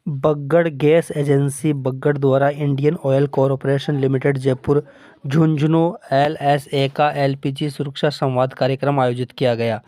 Baggad gas agency Baggad द्वारा Indian Oil corporation limited Jaipur Jhunjhunu LSA का LPG सुरक्षा संवाद कार्यक्रम आयोजित किया गया।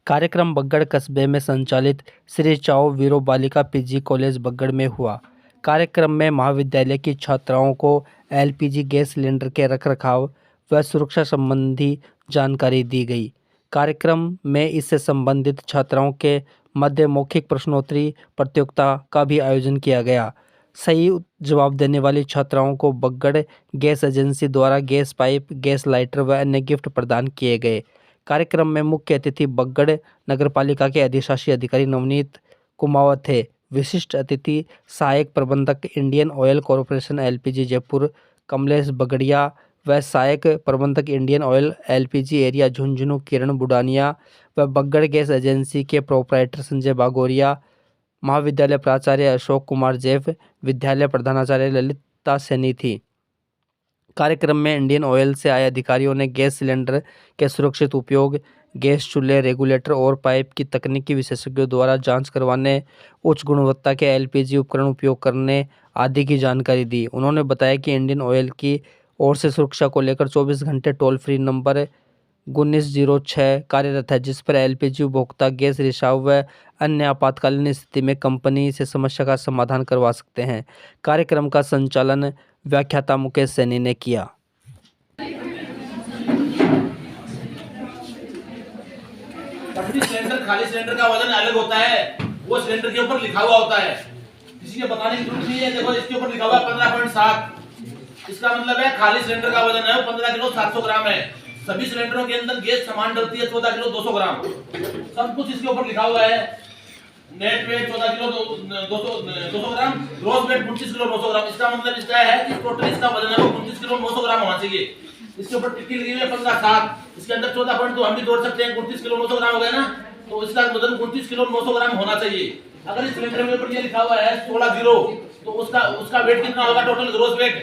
कार्यक्रम बग्गड़ कस्बे में संचालित श्री चाओ वीरो बालिका पीजी कॉलेज बग्गड़ में हुआ। कार्यक्रम में महाविद्यालय की छात्राओं को एलपीजी गैस सिलेंडर के रखरखाव व सुरक्षा संबंधी जानकारी दी गई। कार्यक्रम में इससे संबंधित छात्राओं के मध्य मौखिक प्रश्नोत्तरी प्रतियोगिता का भी आयोजन किया गया। सही जवाब देने वाली छात्राओं को बग्गड़ गैस एजेंसी द्वारा गैस पाइप, गैस लाइटर व अन्य गिफ्ट प्रदान किए गए। कार्यक्रम में मुख्य अतिथि बग्गड़ नगरपालिका के अधिशासी अधिकारी नवनीत कुमावत थे। विशिष्ट अतिथि सहायक प्रबंधक Indian Oil Corporation LPG Jaipur Kamlesh Bagdia व सहायक प्रबंधक Indian Oil LPG area Jhunjhunu Kiran Budania व बग्गड़ गैस एजेंसी के प्रोपराइटर संजय बागोरिया, महाविद्यालय प्राचार्य अशोक कुमार जैफ, विद्यालय प्रधानाचार्य ललिता सैनी थी। कार्यक्रम में इंडियन ऑयल से आए अधिकारियों ने गैस सिलेंडर के सुरक्षित उपयोग, गैस चूल्हे, रेगुलेटर और पाइप की तकनीकी विशेषज्ञों द्वारा जांच करवाने, उच्च गुणवत्ता के एलपीजी उपकरण उपयोग करने आदि की जानकारी दी। उन्होंने बताया कि इंडियन ऑयल की ओर से सुरक्षा को लेकर 24 घंटे टोल फ्री नंबर 1906 कार्यरत है, जिस पर एलपीजी उपभोक्ता गैस रिसाव व अन्य आपातकालीन स्थिति में कंपनी से समस्या का समाधान करवा सकते हैं। कार्यक्रम का संचालन व्याख्याता मुकेश सैनी ने किया। सिलेंडर खाली सिलेंडर का वजन अलग होता है, वो सिलेंडर के ऊपर लिखा हुआ होता है, किसी के बताने की जरूरत नहीं है। देखो इसके ऊपर लिखा हुआ है 15.7, इसका मतलब है खाली सिलेंडर का वजन है 15 किलो 700 ग्राम है। सभी सिलेंडरों के अंदर गैस समान डलती है 14 किलो 200 ग्राम, सब कुछ इसके ऊपर लिखा हुआ है। नेट वेट 14 किलो 200 ग्राम, ग्रॉस वेट 25 किलो 900 ग्राम। इसका मतलब इसका है कि टोटल इसका वजन है वो 25 किलो 900 ग्राम होना चाहिए। इसके ऊपर टिक्की लगी हुई है 15.7, इसके अंदर 14.2 हम भी जोड़ सकते हैं, 29 किलो 900 ग्राम हो गया ना, तो इसका वजन 29 किलो 900 ग्राम होना चाहिए। अगर इस सिलेंडर के ऊपर ये लिखा हुआ है 16 किलो, तो उसका वेट कितना होगा टोटल ग्रॉस वेट?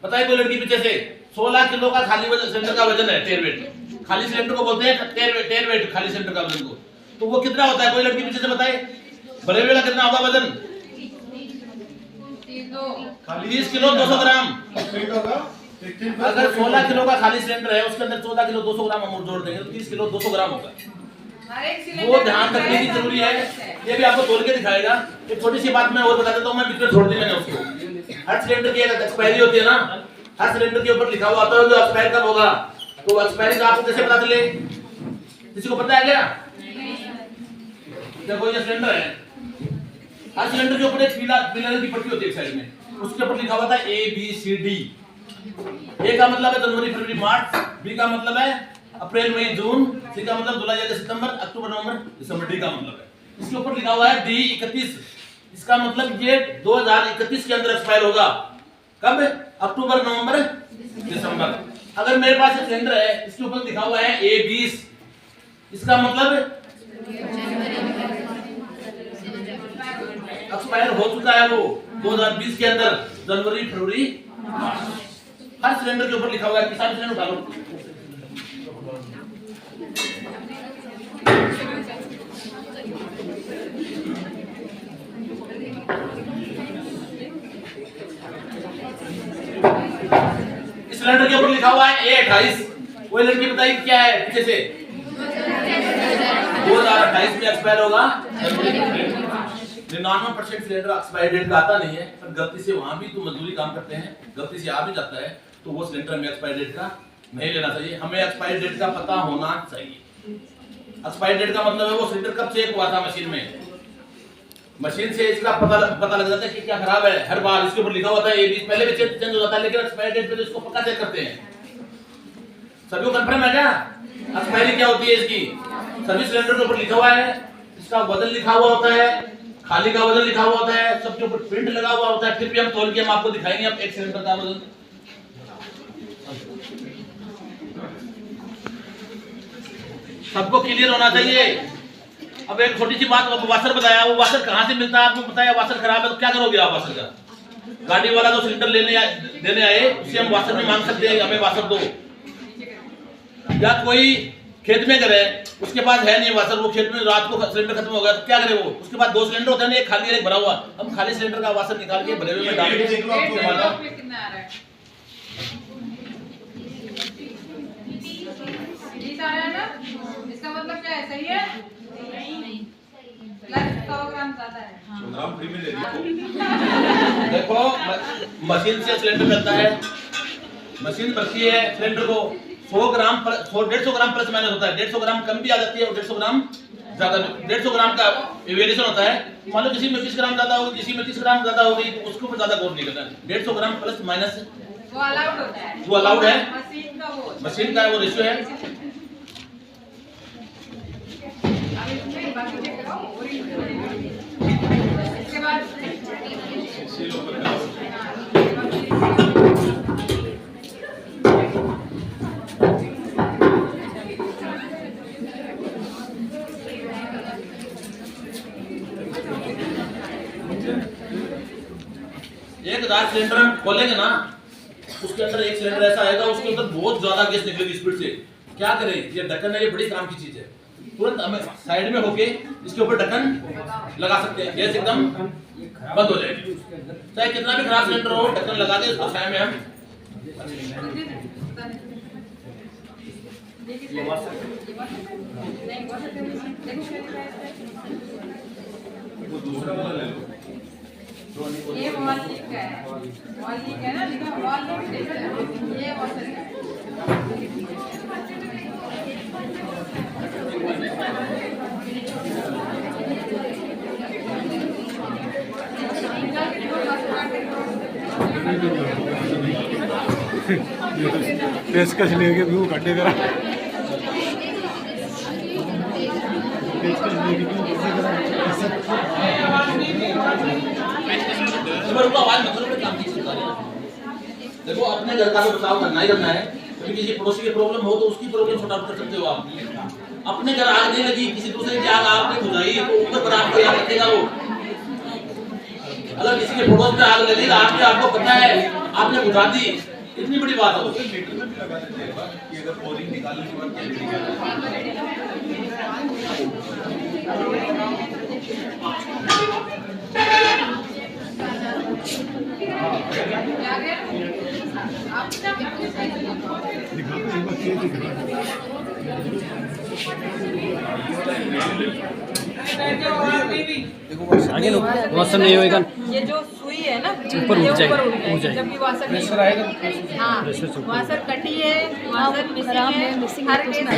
बताइए कोई लड़की पीछे से। 16 किलो का खाली सिलेंडर का वजन है, टेर वेट। खाली सिलेंडर को बोलते हैं टेर वेट, खाली सिलेंडर का वजन को। तो वो कितना होता है कोई लड़की पीछे से बताए? भरे हुए का कितना होगा वजन? 30 किलो 200 ग्राम। अगर 16 किलो का खाली सिलेंडर है, उसके अंदर 14 किलो 200 ग्राम हम जोड़ देंगे तो 30 किलो 200 ग्राम होगा। वो ध्यान रखने की जरूरी है। ये भी आपको तोल के दिखाएगा। एक छोटी सी बात मैं और बता देता हूँ, मैं बीच में छोड़ दी मैंने उसको। हर सिलेंडर की एक्सपायरी होती है ना, हर सिलेंडर के ऊपर लिखा हुआ आता है जो एक्सपायर कब होगा, तो एक्सपायरी का आपको कैसे पता चले? किसी को पता है क्या? देखो ये सिलेंडर है, हर सिलेंडर के ऊपर एक पीला की पट्टी होती है एक साइड में, उसके ऊपर लिखा हुआ था ABCD। ए का मतलब है जनवरी फरवरी मार्च, बी का मतलब है अप्रैल मई जून, सी का मतलब जुलाई अगस्त सितंबर अक्टूबर नवंबर दिसंबर, डी का मतलब है। इसके ऊपर लिखा हुआ है D31, इसका मतलब ये 2031 के अंदर एक्सपायर होगा। कब? अक्टूबर नवंबर दिसंबर। अगर मेरे पास एक सिलेंडर है, इसके ऊपर लिखा हुआ है A20, इसका मतलब एक्सपायर हो चुका है वो 2020 के अंदर, जनवरी फरवरी मार्च। हर सिलेंडर के ऊपर लिखा हुआ है। किसान सिलेंडर उठा लो। इस सिलेंडर के ऊपर लिखा हुआ है A28। कोई लड़की बताइए क्या है पीछे से? 2028 में एक्सपायर होगा। 99% सिलेंडर एक्सपायर डेट का आता नहीं है, पर गलती से वहां भी तो मजदूरी काम करते हैं, गलती से आ भी जाता है, तो वो सिलेंडर में एक्सपायर डेट का नहीं लेना चाहिए। हमें एक्सपायर डेट का पता होना चाहिए। एक्सपायर डेट का मतलब है वो सिलेंडर कब चेक हुआ था मशीन में, मशीन से इसका पता लग जाता है कि क्या खराब है। हर बार इसके ऊपर लिखा होता है A20, पहले भी चेंज हो जाता है, लेकिन एक्सपायर डेट पे तो इसको पक्का चेक करते हैं। सभी को कंफर्म है क्या एक्सपायरी क्या होती है इसकी? सभी सिलेंडर के ऊपर लिखा हुआ है, इसका वजन लिखा हुआ होता है, खाली का वजन लिखा हुआ होता है, सबके ऊपर प्रिंट लगा हुआ होता है। फिर भी हम तोल के हम आपको दिखाएंगे अब एक सिलेंडर का वजन। सबको क्लियर होना चाहिए। अब एक छोटी सी बात, वाशर बताया, वो वाशर कहाँ से मिलता है आपको बताया? वाशर खराब है तो क्या करोगे आप वाशर का? गाड़ी वाला तो सिलेंडर देने आए, उससे हम वाशर में मांग सकते हैं हमें वाशर दो, या कोई खेत में करे, उसके पास है नहीं वासर, वो खेत में रात को सिलेंडर खत्म हो गया तो क्या करे वो, उसके बाद 2 सिलेंडर होते हैं, एक खाली एक भरा हुआ, हम खाली सिलेंडर का वासर निकाल के भरे हुए में डाल के कितना आ रहा है? 20 आ रहा है ना? इसका मतलब क्या है, सही है? प्लस 100 ग्राम ज्यादा है। देखो मशीन से सिलेंडर चलता है, मशीन भरती है सिलेंडर को 100 ग्राम 150 ग्राम प्लस माइनस होता है, 150 ग्राम कम भी आ जाती है और 150 ग्राम ज्यादा, 150 ग्राम का वेरिएशन होता है। मान लो किसी में 20 ग्राम ज्यादा होगी, किसी में 30 ग्राम ज्यादा होगी, तो उसको ऊपर ज्यादा गौर नहीं करना है। 150 ग्राम प्लस माइनस वो अलाउड होता है, वो अलाउड है, मशीन का वो रेशियो है। अब इसमें बाकी चेक करो, इसके बाद एक 1000 सिलेंडर हम खोलेंगे ना, उसके अंदर एक सिलेंडर ऐसा आएगा, उसके अंदर बहुत ज्यादा गैस निकलेगी स्पीड से। क्या करें, ये ढक्कन है, ये बड़ी काम की चीज है, तुरंत हमें साइड में होके इसके ऊपर ढक्कन लगा सकते हैं, गैस एकदम बंद हो जाएगी। चाहे कितना भी खराब सिलेंडर हो, ढक्कन लगा के उसको छाया में हम ये वॉल लीक है, वॉल लीक है ना, लिखा वॉल लीक है, ये वॉशर है। पेशकश लेके भी वो खड्डे करा देखो अपने घर का तो बचाव करना ही करना है, क्योंकि किसी पड़ोसी की प्रॉब्लम हो तो उसकी प्रॉब्लम सॉर्ट आउट कर सकते हो आप। अपने घर आग नहीं लगी, किसी दूसरे की आग आपने बुझाई तो ऊपर पर आपको याद रखेगा वो। अगर किसी के पड़ोस में आग लगी तो आपको पता है, आपने बुझा दी, इतनी बड़ी बात है। आगे लो, वासर नहीं होएगा, ये जो सुई है ना, ऊपर ये उठ जाएगी, ऊपर उठ उठ जाएगी, जाएगी। जबकि वासर नहीं हाँ, वासर कटी है, वासर मिसिंग है, हर केस में।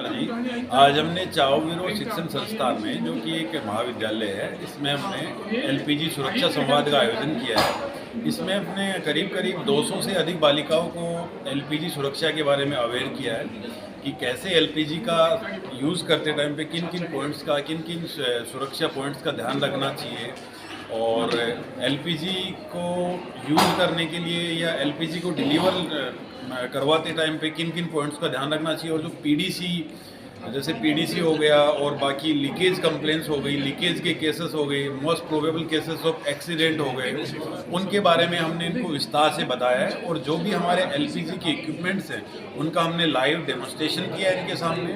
जी, आज हमने चाओवीरो शिक्षण संस्थान में, जो कि एक महाविद्यालय है, इसमें हमने एलपीजी सुरक्षा संवाद का आयोजन किया है। इसमें हमने करीब 200 से अधिक बालिकाओं को एलपीजी सुरक्षा के बारे में अवेयर किया है कि कैसे एलपीजी का यूज़ करते टाइम पे किन किन पॉइंट्स का, किन किन सुरक्षा पॉइंट्स का ध्यान रखना चाहिए, और एलपीजी को यूज़ करने के लिए या एलपीजी को डिलीवर करवाते टाइम पे किन किन पॉइंट्स का ध्यान रखना चाहिए, और जो पीडीसी, जैसे पीडीसी हो गया और बाकी लीकेज कंप्लेंट्स हो गई, लीकेज के केसेस हो गए, most probable cases of accident हो गए, उनके बारे में हमने इनको विस्तार से बताया है। और जो भी हमारे एलपीजी के इक्विपमेंट्स हैं उनका हमने लाइव डेमोन्स्ट्रेशन किया है इनके सामने।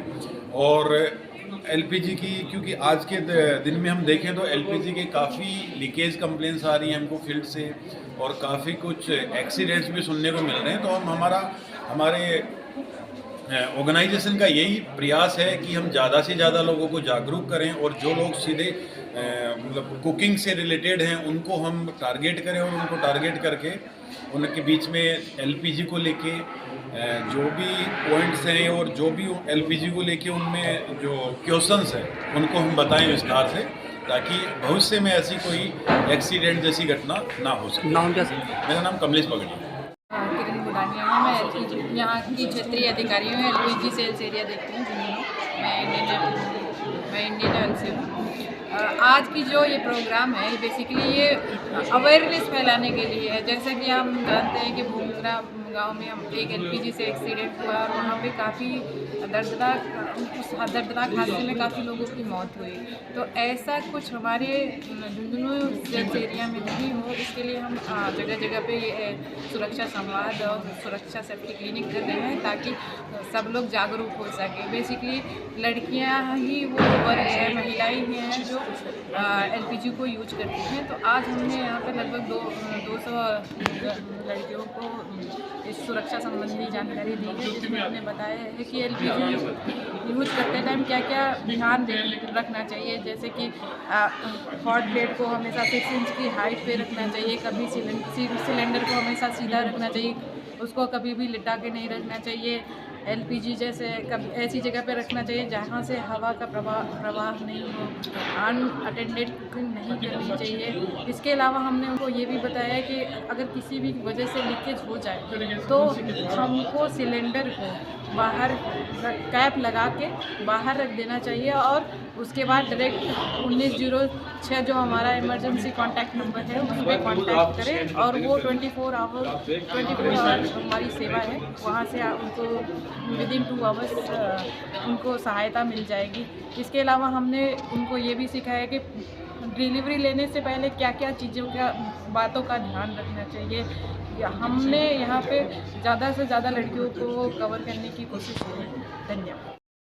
और एलपीजी की, क्योंकि आज के दिन में हम देखें तो एलपीजी के काफ़ी लीकेज कंप्लेंट्स आ रही हैं हमको फील्ड से, और काफ़ी कुछ एक्सीडेंट्स भी सुनने को मिल रहे हैं। तो हम हमारे ऑर्गेनाइजेशन का यही प्रयास है कि हम ज़्यादा से ज़्यादा लोगों को जागरूक करें, और जो लोग सीधे मतलब कुकिंग से रिलेटेड हैं उनको हम टारगेट करें, और उनको टारगेट करके उनके बीच में एलपीजी को लेके जो भी पॉइंट्स हैं और जो भी एलपीजी को लेके उनमें जो क्वेश्चंस हैं उनको हम बताएं विस्तार से, ताकि भविष्य में ऐसी कोई एक्सीडेंट जैसी घटना ना हो सके। नाम क्या सर? मेरा नाम कमलेश पगड़ी है। किरण बुढ़ानिया हूँ, मैं एलपीजी यहाँ की क्षेत्रीय अधिकारी हूँ, एलपीजी सेल्स एरिया देखती हूँ। मैं इंडियन ऑयल से हूँ। आज की जो ये प्रोग्राम है, बेसिकली ये अवेयरनेस फैलाने के लिए है। जैसा कि हम जानते हैं कि गांव में हम एक एलपीजी से एक्सीडेंट हुआ और वहाँ पे काफ़ी दर्दनाक हादसे में काफ़ी लोगों की मौत हुई। तो ऐसा कुछ हमारे झुंझुनू एरिया में नहीं हो, इसके लिए हम जगह जगह पे ये सुरक्षा संवाद और सुरक्षा सेफ्टी क्लिनिक कर रहे हैं ताकि सब लोग जागरूक हो सके। बेसिकली लड़कियां ही वो वर्ग है, महिलाएं ही हैं जो एलपीजी को यूज करती हैं। तो आज हमने यहाँ पे लगभग 200 लड़कियों को इस सुरक्षा संबंधी जानकारी दी है, जिसमें हमने बताया है कि एलपीजी यूज करते टाइम क्या क्या ध्यान रखना चाहिए, जैसे कि हॉट प्लेट को हमेशा 6 इंच की हाइट पे रखना चाहिए, कभी सिलेंडर को हमेशा सीधा रखना चाहिए, उसको कभी भी लिटा के नहीं रखना चाहिए। एलपीजी जैसे कभी ऐसी जगह पे रखना चाहिए जहाँ से हवा का प्रवाह नहीं हो, अनअटेंडेड कुकिंग नहीं करनी चाहिए। इसके अलावा हमने उनको ये भी बताया कि अगर किसी भी वजह से लीकेज हो जाए तो हमको सिलेंडर को बाहर कैप लगा के बाहर रख देना चाहिए और उसके बाद डायरेक्ट 1906 जो हमारा इमरजेंसी कॉन्टैक्ट नंबर है उस पर कॉन्टैक्ट करें और वो 24 आवर हमारी सेवा है, वहाँ से उनको विदिन 2 आवर्स उनको सहायता मिल जाएगी। इसके अलावा हमने उनको ये भी सिखाया कि डिलीवरी लेने से पहले क्या क्या चीज़ों का बातों का ध्यान रखना चाहिए। हमने यहाँ पे ज़्यादा से ज़्यादा लड़कियों को कवर करने की कोशिश की है। धन्यवाद।